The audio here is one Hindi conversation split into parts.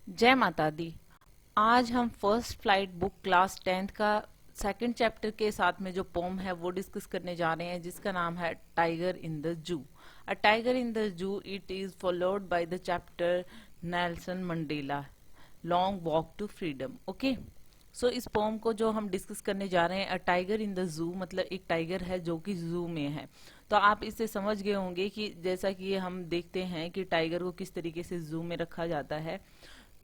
जय माता दी। आज हम first flight book class 10th का सेकंड चैप्टर के साथ में जो पोम है वो डिस्कस करने जा रहे हैं, जिसका नाम है tiger in the zoo. A tiger in the zoo, it is followed by the chapter Nelson Mandela long walk to freedom. Okay, so इस पोम को जो हम डिस्कस करने जा रहे हैं, अ टाइगर इन द जू, मतलब एक टाइगर है जो कि जू में है। तो आप इससे समझ गए होंगे कि जैसा कि हम देखते हैं कि टाइगर को किस तरीके से जू में रखा जाता है।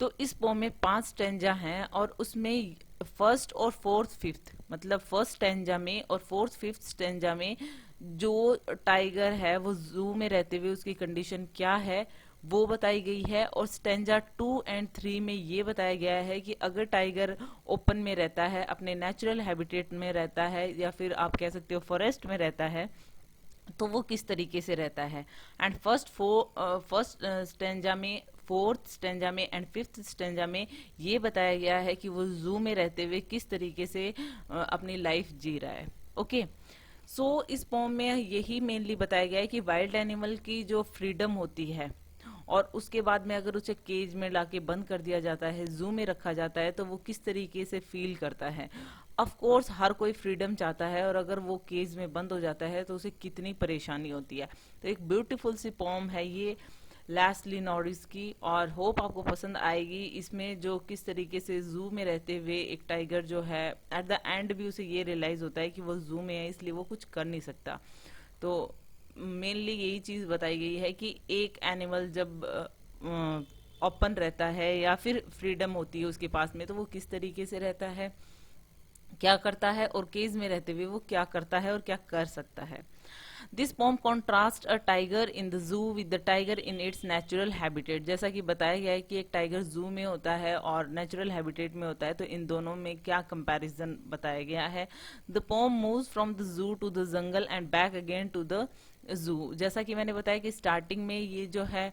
तो इस पोम में 5 स्टेंजा हैं और उसमें फर्स्ट और फोर्थ फिफ्थ, मतलब फर्स्ट स्टेंजा में और फोर्थ फिफ्थ स्टेंजा में जो टाइगर है वो जू में रहते हुए उसकी कंडीशन क्या है वो बताई गई है। और स्टेंजा 2 और 3 में ये बताया गया है कि अगर टाइगर ओपन में रहता है, अपने नेचुरल हैबिटेट में रहता है, या फिर आप कह सकते हो फॉरेस्ट में रहता है, तो वो किस तरीके से रहता है। एंड फर्स्ट स्टेंजा में, फोर्थ स्टेंजा में एंड फिफ्थ स्टेंजा में ये बताया गया है कि वो जू में रहते हुए किस तरीके से अपनी लाइफ जी रहा है। ओके, सो इस पोम में यही मेनली बताया गया है कि वाइल्ड एनिमल की जो फ्रीडम होती है, और उसके बाद में अगर उसे केज में लाके बंद कर दिया जाता है, जू में रखा जाता है, तो वो किस तरीके से फील करता है। ऑफ कोर्स हर कोई फ्रीडम चाहता है, और अगर वो केज में बंद हो जाता है तो उसे कितनी परेशानी होती है। तो एक ब्यूटीफुल सी पॉम है ये लैस्ली नॉरिस की, और होप आपको पसंद आएगी। इसमें जो किस तरीके से जू में रहते हुए एक टाइगर जो है, एट द एंड भी उसे ये रियलाइज होता है कि वो जू में है, इसलिए वो कुछ कर नहीं सकता। तो मेनली यही चीज बताई गई है कि एक एनिमल जब ओपन रहता है या फिर फ्रीडम होती है उसके पास में, तो वो किस तरीके से रहता है, क्या करता है, और केज में रहते हुए वो क्या करता है और क्या कर सकता है। This pome contrast a tiger in the जू with the tiger in its natural habitat. जैसा कि बताया गया है कि एक टाइगर जू में होता है और नेचुरल हैबिटेट में होता है, तो इन दोनों में क्या कंपैरिजन बताया गया है। The poem moves from the zoo to the jungle and back again to the zoo. जैसा कि मैंने बताया कि स्टार्टिंग में ये जो है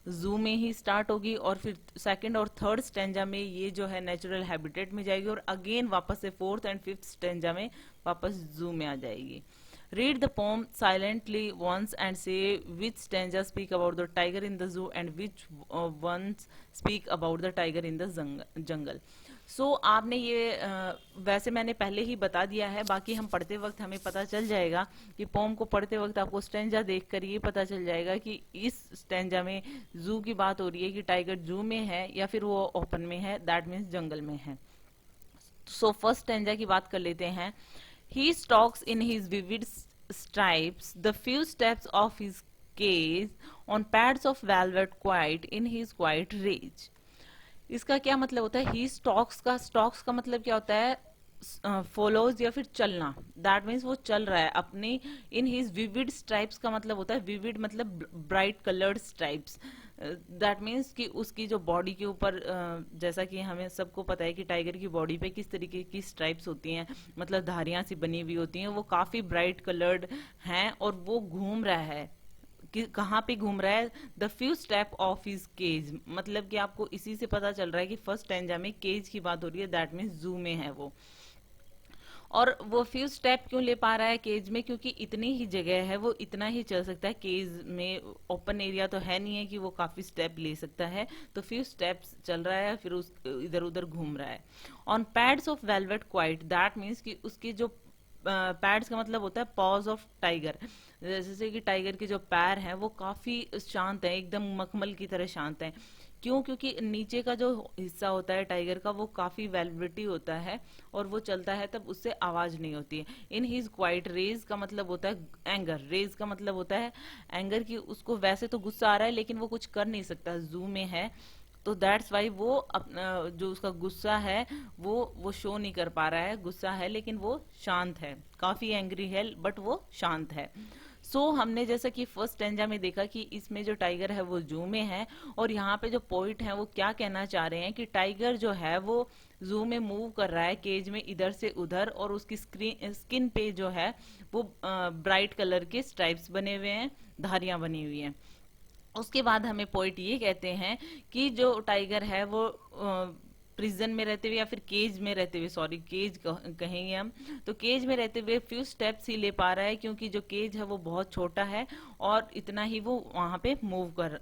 जू में ही स्टार्ट होगी, और फिर सेकंड और थर्ड स्टेंजा में ये जो है नेचुरल हैबिटेट में जाएगी, और अगेन वापस से फोर्थ एंड फिफ्थ स्टेंजा में वापस जू में आ जाएगी। Read the poem silently once and say which stanza speak about the tiger in the zoo and which ones speak about the tiger in the jungle. सो आपने ये वैसे मैंने पहले ही बता दिया है, बाकी हम पढ़ते वक्त हमें पता चल जाएगा कि पोम को पढ़ते वक्त आपको स्टेंजा देखकर ये पता चल जाएगा कि इस स्टेंजा में जू की बात हो रही है कि टाइगर जू में है या फिर वो ओपन में है, दैट मीन्स जंगल में है। सो फर्स्ट स्टेंजा की बात कर लेते हैं। He stalks in his vivid stripes the few steps of his cage on pads of velvet quiet in his quiet rage. इसका क्या मतलब होता है? ही स्टॉक्स का मतलब क्या होता है? फॉलोज या फिर चलना। दैट मीन्स वो चल रहा है अपनी। इन हिज विविड स्ट्राइप्स का मतलब होता है, विविड मतलब bright coloured stripes. That means कि उसकी जो बॉडी के ऊपर जैसा कि हमें सबको पता है कि टाइगर की बॉडी पे किस तरीके की स्ट्राइप्स होती हैं, मतलब धारियां सी बनी हुई होती हैं, वो काफी ब्राइट कलर्ड हैं, और वो घूम रहा है कि कहाँ पे घूम रहा है। The few step of his cage, मतलब कि आपको इसी से पता चल रहा है कि फर्स्ट स्टैंजा में केज की बात हो रही है, दैट मीन्स जू में है वो। और वो फ्यू स्टेप क्यों ले पा रहा है केज में? क्योंकि इतनी ही जगह है, वो इतना ही चल सकता है। केज में ओपन एरिया तो है नहीं है कि वो काफी स्टेप ले सकता है, तो फ्यू स्टेप्स चल रहा है, फिर उस इधर उधर घूम रहा है। On pads of velvet quite, that means कि उसकी जो पैड्स का मतलब होता है पॉज ऑफ टाइगर। जैसे कि टाइगर के जो पैर हैं वो काफी शांत है, एकदम मखमल की तरह शांत है। क्यों? क्योंकि नीचे का जो हिस्सा होता है टाइगर का वो काफी वेलवेटी होता है, और वो चलता है तब उससे आवाज नहीं होती है। इन हिज क्वाइट, रेज का मतलब होता है एंगर, रेज का मतलब होता है एंगर, की उसको वैसे तो गुस्सा आ रहा है लेकिन वो कुछ कर नहीं सकता, जू में है। तो दैट्स वाई वो अपना जो उसका गुस्सा है वो शो नहीं कर पा रहा है। गुस्सा है लेकिन वो शांत है, काफी एंग्री है बट वो शांत है। हमने जैसा कि फर्स्ट स्टेंजा में देखा कि इसमें जो टाइगर है वो जू में है, और यहाँ पे जो पोइट है वो क्या कहना चाह रहे हैं कि टाइगर जो है वो जू में मूव कर रहा है केज में इधर से उधर, और उसकी स्किन पे जो है वो ब्राइट कलर के स्ट्राइप्स बने हुए हैं, धारियां बनी हुई हैं। उसके बाद हमें पोइट ये कहते हैं कि जो टाइगर है वो प्रिजन में रहते हुए या फिर केज में रहते हुए, सॉरी केज कहेंगे हम, तो केज में रहते हुए फ्यू स्टेप्स ही ले पा रहा है, क्योंकि जो केज है वो बहुत छोटा है और इतना ही वो वहां पे मूव कर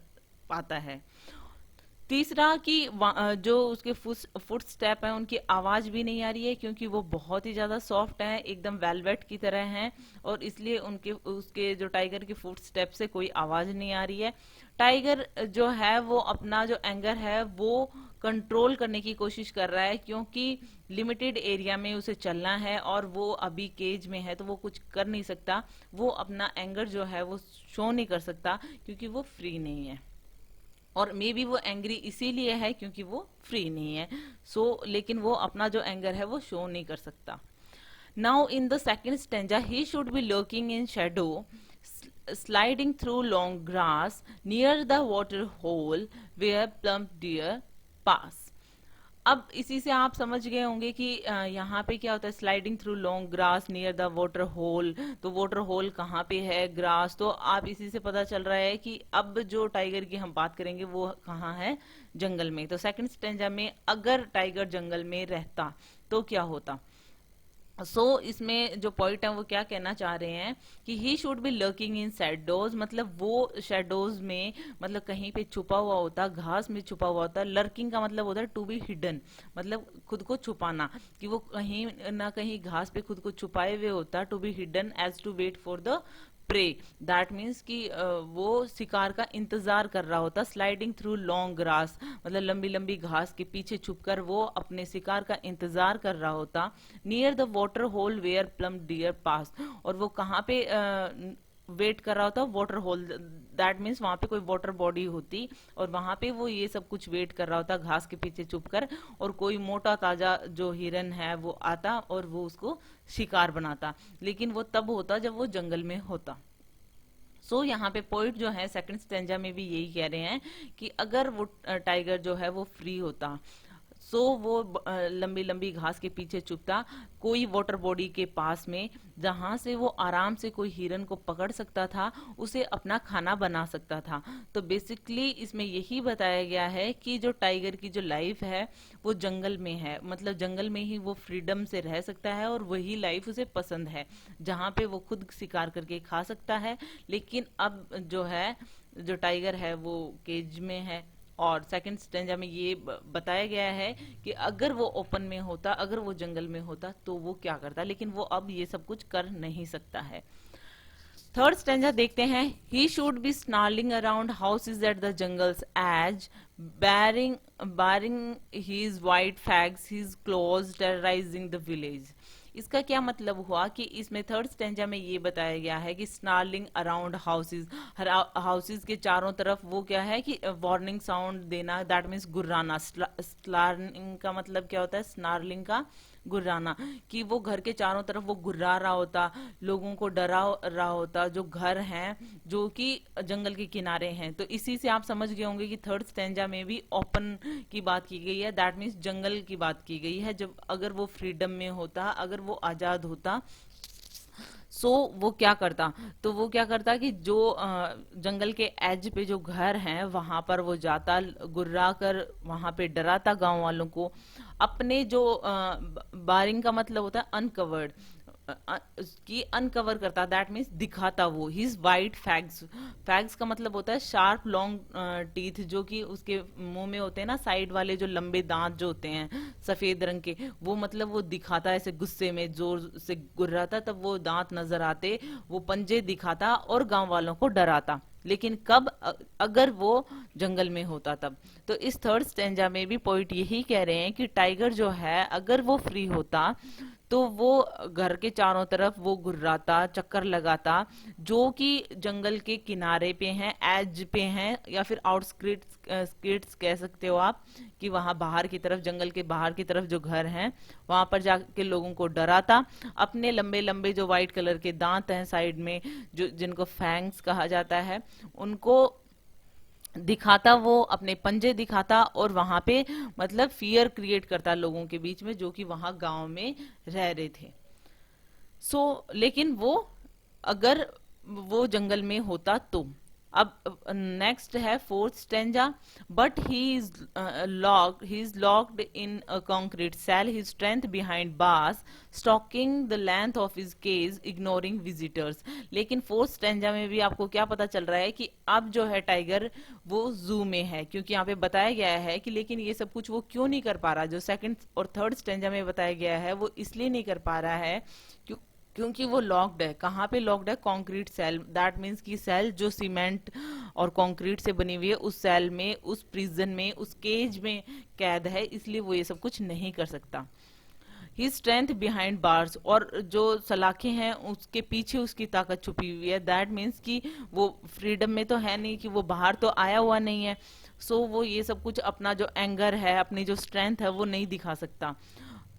पाता है। तीसरा कि जो उसके फुट स्टेप है उनकी आवाज भी नहीं आ रही है, क्योंकि वो बहुत ही ज्यादा सॉफ्ट है, एकदम वेलवेट की तरह हैं, और इसलिए उनके उसके जो टाइगर के फुट स्टेप से कोई आवाज नहीं आ रही है। टाइगर जो है वो अपना जो एंगर है वो कंट्रोल करने की कोशिश कर रहा है, क्योंकि लिमिटेड एरिया में उसे चलना है और वो अभी केज में है तो वो कुछ कर नहीं सकता। वो अपना एंगर जो है वो शो नहीं कर सकता, क्योंकि वो फ्री नहीं है, और मे बी वो एंग्री इसीलिए है क्योंकि वो फ्री नहीं है। लेकिन वो अपना जो एंगर है वो शो नहीं कर सकता। Now in the second stanza he should B lurking in shadow, sliding through long grass near the water hole where plump deer pass। अब इसी से आप समझ गए होंगे कि यहाँ पे क्या होता है, sliding through long grass near the water hole. तो वाटर होल कहाँ पे है, ग्रास, तो आप इसी से पता चल रहा है कि अब जो टाइगर की हम बात करेंगे वो कहाँ है, जंगल में। तो सेकंड स्टेंजा में अगर टाइगर जंगल में रहता तो क्या होता। इसमें जो पॉइंट है वो क्या कहना चाह रहे हैं कि ही should B lurking in shadows, मतलब वो शैडोज में, मतलब कहीं पे छुपा हुआ होता, घास में छुपा हुआ होता। लर्किंग का मतलब होता है टू बी हिडन, मतलब खुद को छुपाना, कि वो कहीं ना कहीं घास पे खुद को छुपाए हुए होता। To be hidden as to wait for the prey, that means कि वो शिकार का इंतजार कर रहा होता। स्लाइडिंग थ्रू लॉन्ग ग्रास मतलब लंबी लंबी घास के पीछे छुपकर वो अपने शिकार का इंतजार कर रहा होता। Near the water hole where plump deer pass, और वो कहाँ पे वेट कर रहा होता, वाटर होल, दैट मीन्स वहां पे कोई वाटर बॉडी होती, और वहां पे वो ये सब कुछ वेट कर रहा होता घास के पीछे छुपकर, और कोई मोटा ताजा जो हिरन है वो आता और वो उसको शिकार बनाता। लेकिन वो तब होता जब वो जंगल में होता। यहाँ पे पॉइंट जो है सेकंड स्टेंजा में भी यही कह रहे हैं कि अगर वो टाइगर जो है वो फ्री होता, वो लंबी लंबी घास के पीछे छुपता कोई वाटर बॉडी के पास में, जहां से वो आराम से कोई हिरन को पकड़ सकता था, उसे अपना खाना बना सकता था। तो बेसिकली इसमें यही बताया गया है कि जो टाइगर की जो लाइफ है वो जंगल में है, मतलब जंगल में ही वो फ्रीडम से रह सकता है, और वही लाइफ उसे पसंद है जहां पे वो खुद शिकार करके खा सकता है। लेकिन अब जो है, जो टाइगर है वो केज में है। और सेकंड स्टेंजा में ये बताया गया है कि अगर वो ओपन में होता, अगर वो जंगल में होता तो वो क्या करता, लेकिन वो अब ये सब कुछ कर नहीं सकता है। थर्ड स्टेंजा देखते हैं। He should be snarling around houses at the jungle's edge baring baring his white fangs his claws terrorizing the village। इसका क्या मतलब हुआ कि इसमें थर्ड स्टेंजा में ये बताया गया है कि स्नार्लिंग अराउंड हाउसेज, हाउसेज के चारों तरफ वो क्या है कि वार्निंग साउंड देना, दैट मीन्स गुर्राना। स्नार्लिंग का मतलब क्या होता है, स्नार्लिंग का गुर्राना, कि वो घर के चारों तरफ वो गुर्रा रहा होता, लोगों को डरा रहा होता जो घर हैं जो कि जंगल के किनारे हैं। तो इसी से आप समझ गए होंगे कि थर्ड स्टेंजा में भी ओपन की बात की गई है, दैट मीन्स जंगल की बात की गई है। जब अगर वो फ्रीडम में होता, अगर वो आजाद होता, वो क्या करता, तो वो क्या करता कि जो जंगल के एज पे जो घर हैं वहां पर वो जाता, गुर्रा कर वहां पे डराता गांव वालों को। अपने जो बारिंग का मतलब होता है अनकवर्ड, की अनकवर करता, दैट मीन्स दिखाता वो। हिज वाइट फैग्स, फैग्स का मतलब होता है शार्प लॉन्ग टीथ, जो कि उसके मुंह में होते हैं ना साइड वाले जो लंबे दांत जो होते हैं सफेद रंग के, वो मतलब वो दिखाता ऐसे गुस्से में जोर से गुर्राता, तब वो दांत नजर आते, वो पंजे दिखाता और गांव वालों को डराता। लेकिन कब, अगर वो जंगल में होता तब। तो इस थर्ड स्टेंजा में भी पॉइंट यही कह रहे हैं कि टाइगर जो है अगर वो फ्री होता तो वो घर के चारों तरफ वो गुर्राता, चक्कर लगाता, जो कि जंगल के किनारे पे हैं, एज पे हैं, या फिर आउटस्क्रिट्स स्किट्स कह सकते हो आप, कि वहां बाहर की तरफ, जंगल के बाहर की तरफ जो घर हैं वहां पर जाके लोगों को डराता। अपने लंबे लंबे जो व्हाइट कलर के दांत हैं साइड में, जो जिनको फैंग्स कहा जाता है, उनको दिखाता, वो अपने पंजे दिखाता, और वहां पे मतलब फियर क्रिएट करता लोगों के बीच में जो कि वहां गांव में रह रहे थे। लेकिन वो, अगर वो जंगल में होता तो, अब नेक्स्ट है fourth stanza, but he is locked in a concrete cell, his strength behind bars, stalking the length of his cage, ignoring visitors. लेकिन फोर्थ स्टेंजा में भी आपको क्या पता चल रहा है कि अब जो है टाइगर वो जू में है, क्योंकि यहाँ पे बताया गया है कि लेकिन ये सब कुछ वो क्यों नहीं कर पा रहा। जो सेकंड और थर्ड स्टेंजा में बताया गया है वो इसलिए नहीं कर पा रहा है क्योंकि वो लॉक्ड है। कहाँ पे लॉक्ड है? Concrete cell. दैट मीन्स कि सेल जो सीमेंट और कंक्रीट से बनी हुई है, उस सेल में, उस प्रिजन में, उस केज में कैद है, इसलिए वो ये सब कुछ नहीं कर सकता। ही स्ट्रेंथ बिहाइंड बार्स, और जो सलाखें हैं उसके पीछे उसकी ताकत छुपी हुई है। दैट मीन्स कि वो फ्रीडम में तो है नहीं, कि वो बाहर तो आया हुआ नहीं है। सो वो ये सब कुछ अपना जो एंगर है, अपनी जो स्ट्रेंथ है वो नहीं दिखा सकता।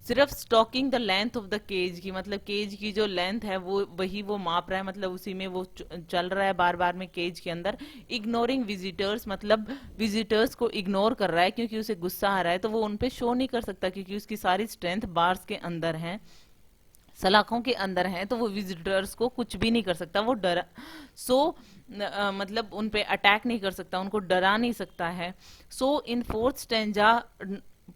सिर्फ stalking the length of the cage की, मतलब केज की जो लेंथ है वो वही वो माप रहा है, मतलब उसी में वो चल रहा है बार बार में केज के अंदर। इग्नोरिंग विजिटर्स, मतलब विजिटर्स को इग्नोर कर रहा है, क्योंकि उसे गुस्सा आ रहा है तो वो उनपे शो नहीं कर सकता, क्योंकि उसकी सारी स्ट्रेंथ बार्स के अंदर है, सलाखों के अंदर है, तो वो विजिटर्स को कुछ भी नहीं कर सकता। वो डरा मतलब उन पे अटैक नहीं कर सकता, उनको डरा नहीं सकता है। सो इन फोर्थ स्टेंजा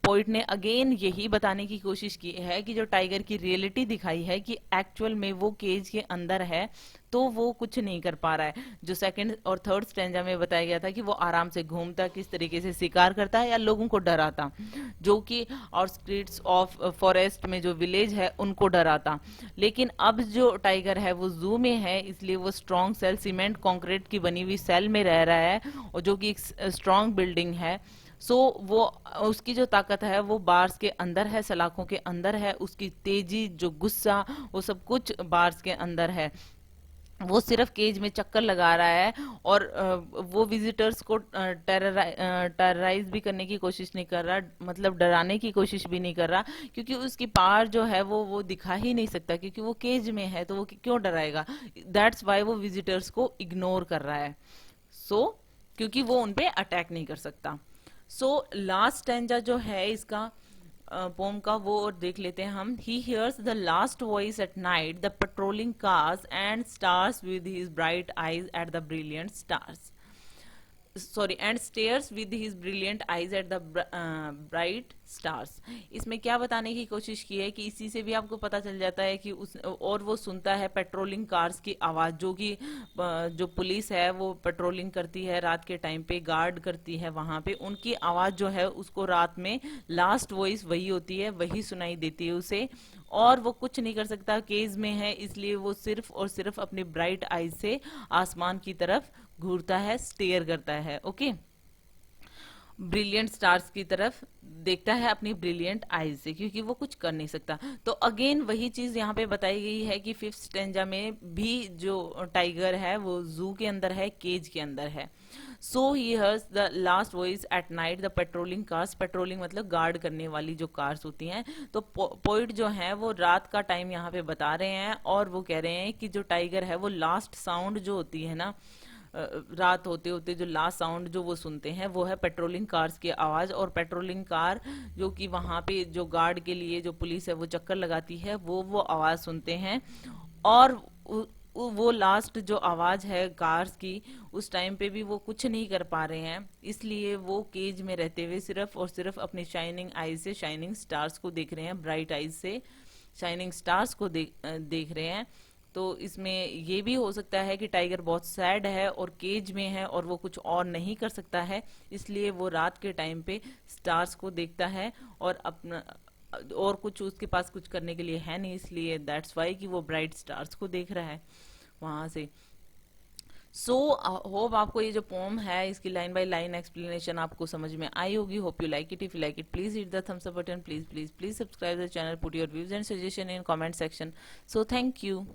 पोइट ने अगेन यही बताने की कोशिश की है कि जो टाइगर की रियलिटी दिखाई है कि एक्चुअल में वो केज के अंदर है, तो वो कुछ नहीं कर पा रहा है। जो सेकंड और थर्ड स्टेंजा में बताया गया था कि वो आराम से घूमता, किस तरीके से शिकार करता है या लोगों को डराता, जो कि आउटस्कर्ट्स ऑफ फॉरेस्ट में जो विलेज है उनको डराता। लेकिन अब जो टाइगर है वो जू में है, इसलिए वो स्ट्रॉन्ग सेल, सीमेंट कंक्रीट की बनी हुई सेल में रह रहा है, और जो कि एक स्ट्रॉन्ग बिल्डिंग है। सो वो उसकी जो ताकत है वो बार्स के अंदर है, सलाखों के अंदर है, उसकी तेजी, जो गुस्सा, वो सब कुछ बार्स के अंदर है। वो सिर्फ केज में चक्कर लगा रहा है, और वो विजिटर्स को टेरराइज भी करने की कोशिश नहीं कर रहा, मतलब डराने की कोशिश भी नहीं कर रहा, क्योंकि उसकी पावर जो है वो दिखा ही नहीं सकता, क्योंकि वो केज में है, तो वो क्यों डराएगा। दैट्स वाई वो विजिटर्स को इग्नोर कर रहा है। क्योंकि वो उनपे अटैक नहीं कर सकता। लास्ट स्टैंजा जो है इसका पोम का, वो और देख लेते हैं हम। He hears the last voice at night, the patrolling cars and stars with his bright eyes at the brilliant stars, sorry, and stairs with his brilliant eyes at the bright stars. इसमें क्या बताने की कोशिश की है कि इसी से भी आपको पता चल जाता है कि और वो सुनता है पेट्रोलिंग कार्स की आवाज, जो कि जो पुलिस है वो पेट्रोलिंग करती है रात के टाइम पे, गार्ड करती है वहां पे, उनकी आवाज जो है उसको रात में लास्ट वॉइस वही होती है, वही सुनाई देती है उसे। और वो कुछ नहीं कर सकता, केज में है, इसलिए वो सिर्फ और सिर्फ अपनी ब्राइट आईज से आसमान की तरफ घूरता है, स्टेयर करता है। ओके, ब्रिलियंट स्टार्स की तरफ देखता है अपनी ब्रिलियंट आईज से, क्योंकि वो कुछ कर नहीं सकता। तो अगेन वही चीज यहाँ पे बताई गई है कि फिफ्थ स्टेंजा में भी जो टाइगर है वो जू के अंदर है, केज के अंदर है। So he hears the last voice at night, the patrolling cars, patrolling मतलब गार्ड करने वाली जो कार्स होती हैं। तो पोइट जो है वो रात का टाइम यहाँ पे बता रहे हैं, और वो कह रहे हैं कि जो टाइगर है वो लास्ट साउंड जो होती है ना, रात होते होते जो लास्ट साउंड जो वो सुनते हैं वो है पेट्रोलिंग कार्स की आवाज। और पेट्रोलिंग कार जो कि वहां पे जो गार्ड के लिए जो पुलिस है वो चक्कर लगाती है, वो आवाज सुनते हैं। और वो लास्ट जो आवाज है कार्स की, उस टाइम पे भी वो कुछ नहीं कर पा रहे हैं, इसलिए वो केज में रहते हुए सिर्फ और सिर्फ अपनी शाइनिंग आईज से शाइनिंग स्टार्स को देख रहे हैं, ब्राइट आईज से शाइनिंग स्टार्स को देख रहे हैं। तो इसमें ये भी हो सकता है कि टाइगर बहुत सैड है और केज में है और वो कुछ और नहीं कर सकता है, इसलिए वो रात के टाइम पे स्टार्स को देखता है, और अपना और कुछ उसके पास कुछ करने के लिए है नहीं, इसलिए दैट्स वाई कि वो ब्राइट स्टार्स को देख रहा है वहां से। होप आपको ये जो पोम है इसकी लाइन बाय लाइन एक्सप्लेनेशन आपको समझ में आई होगी। Hope you like it. If you like it, please hit the thumbs up button, please please please subscribe the channel, put your views and suggestion in comment section. So thank you.